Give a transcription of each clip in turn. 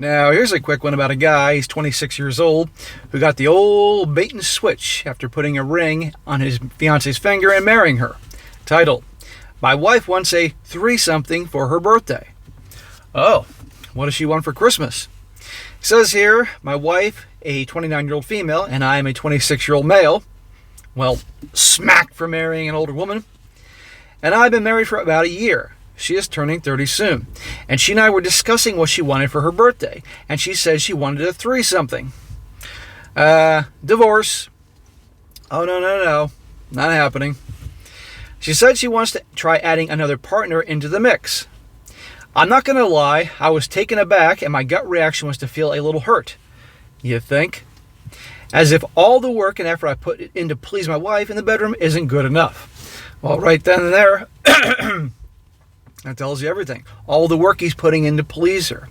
Now, here's a quick one about a guy, he's 26 years old, who got the old bait and switch after putting a ring on his fiance's finger and marrying her. Titled, "My wife wants a three-something for her birthday." Oh, what does she want for Christmas? It says here, my wife, a 29-year-old female, and I am a 26-year-old male. Well, smack for marrying an older woman. And I've been married for about a year. She is turning 30 soon. And she and I were discussing what she wanted for her birthday. And she said she wanted a three-something. Divorce. Oh, no. Not happening. She said she wants to try adding another partner into the mix. I'm not going to lie, I was taken aback and my gut reaction was to feel a little hurt. You think? As if all the work and effort I put in to please my wife in the bedroom isn't good enough. Well, right then and there, that tells you everything. All the work he's putting in to please her.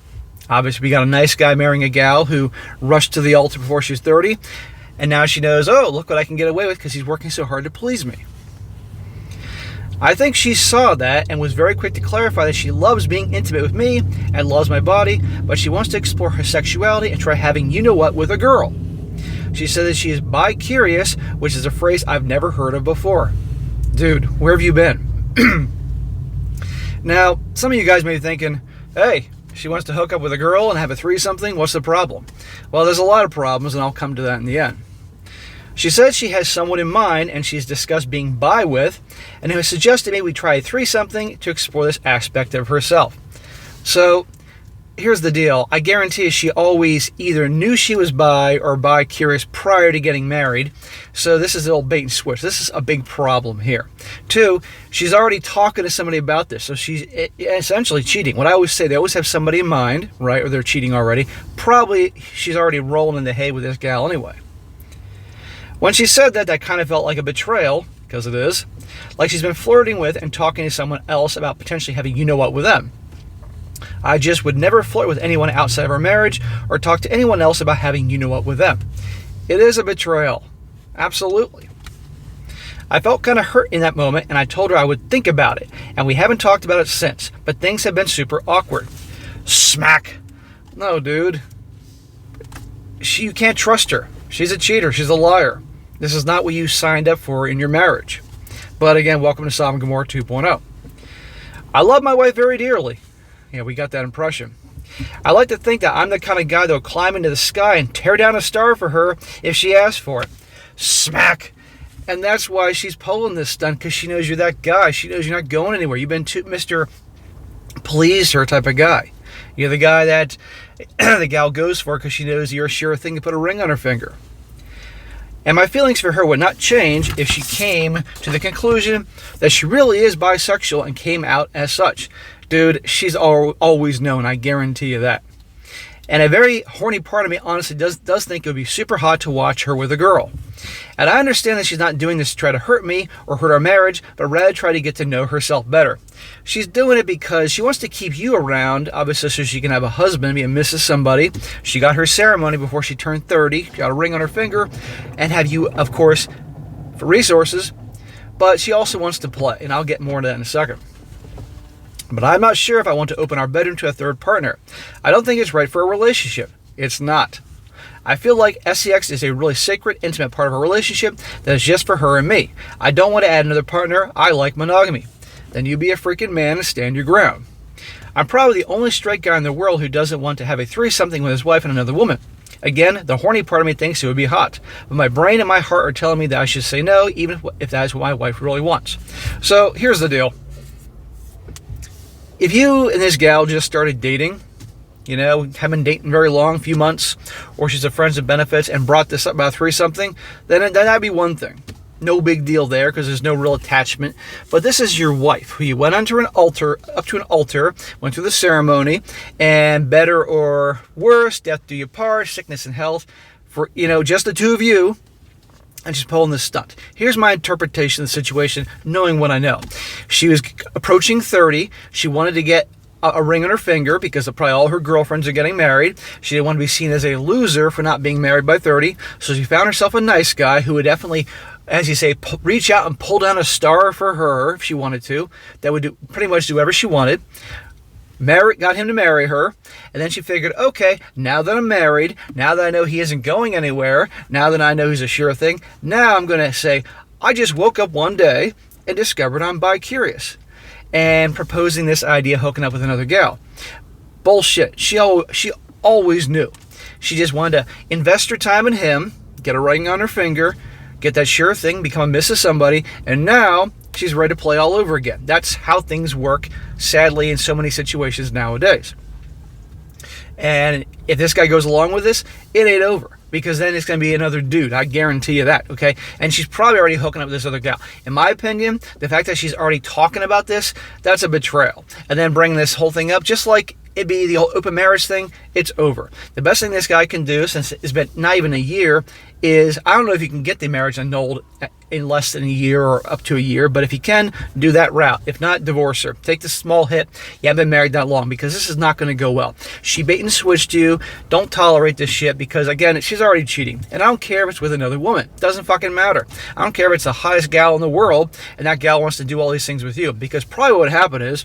Obviously, we got a nice guy marrying a gal who rushed to the altar before she was 30, and now she knows, oh, look what I can get away with because he's working so hard to please me. I think she saw that and was very quick to clarify that she loves being intimate with me and loves my body, but she wants to explore her sexuality and try having you-know-what with a girl. She said that she is bi-curious, which is a phrase I've never heard of before. Dude, where have you been? Now, some of you guys may be thinking, hey, she wants to hook up with a girl and have a three-something, what's the problem? Well, there's a lot of problems, and I'll come to that in the end. She says she has someone in mind and she's discussed being bi with and has suggested maybe we try a three-something to explore this aspect of herself. So here's the deal. I guarantee you she always either knew she was bi or bi-curious prior to getting married. So this is the old bait and switch. This is a big problem here. 2, she's already talking to somebody about this. So she's essentially cheating. What I always say, they always have somebody in mind, right? Or they're cheating already. Probably she's already rolling in the hay with this gal anyway. When she said that, that kind of felt like a betrayal, because it is, like she's been flirting with and talking to someone else about potentially having you-know-what with them. I just would never flirt with anyone outside of our marriage or talk to anyone else about having you-know-what with them. It is a betrayal. Absolutely. I felt kind of hurt in that moment, and I told her I would think about it, and we haven't talked about it since, but things have been super awkward. Smack. No, dude. You can't trust her. She's a cheater. She's a liar. This is not what you signed up for in your marriage. But again, welcome to Sodom Gomorrah 2.0. I love my wife very dearly. Yeah, we got that impression. I like to think that I'm the kind of guy that will climb into the sky and tear down a star for her if she asks for it. Smack. And that's why she's pulling this stunt, because she knows you're that guy. She knows you're not going anywhere. You've been Mr. Please her type of guy. You're the guy that the gal goes for because she knows you're a sure thing to put a ring on her finger. And my feelings for her would not change if she came to the conclusion that she really is bisexual and came out as such. Dude, she's always known, I guarantee you that. And a very horny part of me honestly does think it would be super hot to watch her with a girl. And I understand that she's not doing this to try to hurt me or hurt our marriage, but rather try to get to know herself better. She's doing it because she wants to keep you around, obviously so she can have a husband, be a Mrs. Somebody. She got her ceremony before she turned 30, got a ring on her finger, and have you, of course, for resources. But she also wants to play, and I'll get more into that in a second. But I'm not sure if I want to open our bedroom to a third partner. I don't think it's right for a relationship. It's not. I feel like sex is a really sacred, intimate part of a relationship that is just for her and me. I don't want to add another partner. I like monogamy. Then you be a freaking man and stand your ground. I'm probably the only straight guy in the world who doesn't want to have a threesomething with his wife and another woman. Again, the horny part of me thinks it would be hot. But my brain and my heart are telling me that I should say no, even if that is what my wife really wants. So here's the deal. If you and this gal just started dating, haven't been dating very long, a few months, or she's a friends of benefits and brought this up about three-something, then that'd be one thing. No big deal there because there's no real attachment. But this is your wife who you went up to an altar, went through the ceremony, and better or worse, death do you part, sickness and health, for just the two of you. And she's pulling this stunt. Here's my interpretation of the situation, knowing what I know. She was approaching 30. She wanted to get a ring on her finger because probably all her girlfriends are getting married. She didn't want to be seen as a loser for not being married by 30. So she found herself a nice guy who would definitely, as you say, reach out and pull down a star for her if she wanted to. That would pretty much do whatever she wanted. got him to marry her, and then she figured, okay, now that I'm married, now that I know he isn't going anywhere, now that I know he's a sure thing, now I'm going to say, I just woke up one day and discovered I'm bi-curious, and proposing this idea of hooking up with another gal. Bullshit. She always knew. She just wanted to invest her time in him, get a ring on her finger, get that sure thing, become a Mrs. Somebody, and now she's ready to play all over again. That's how things work, sadly, in so many situations nowadays. And if this guy goes along with this, it ain't over, because then it's going to be another dude. I guarantee you that, okay? And she's probably already hooking up with this other gal. In my opinion, the fact that she's already talking about this, that's a betrayal. And then bringing this whole thing up, just like it'd be the whole open marriage thing, it's over. The best thing this guy can do, since it's been not even a year, is, I don't know if you can get the marriage annulled in less than a year or up to a year, but if you can, do that route. If not, divorce her. Take the small hit. You haven't been married that long, because this is not going to go well. She bait and switched you. Don't tolerate this shit, because again, she's already cheating. And I don't care if it's with another woman. It doesn't fucking matter. I don't care if it's the hottest gal in the world and that gal wants to do all these things with you, because probably what would happen is,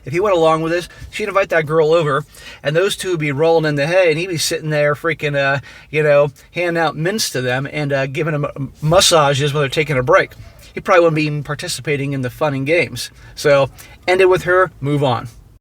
if he went along with this, she'd invite that girl over, and those two would be rolling in the hay, and he'd be sitting there freaking, handing out mints to them and giving them massages while they're taking a break. He probably wouldn't be even participating in the fun and games. So, end it with her, move on.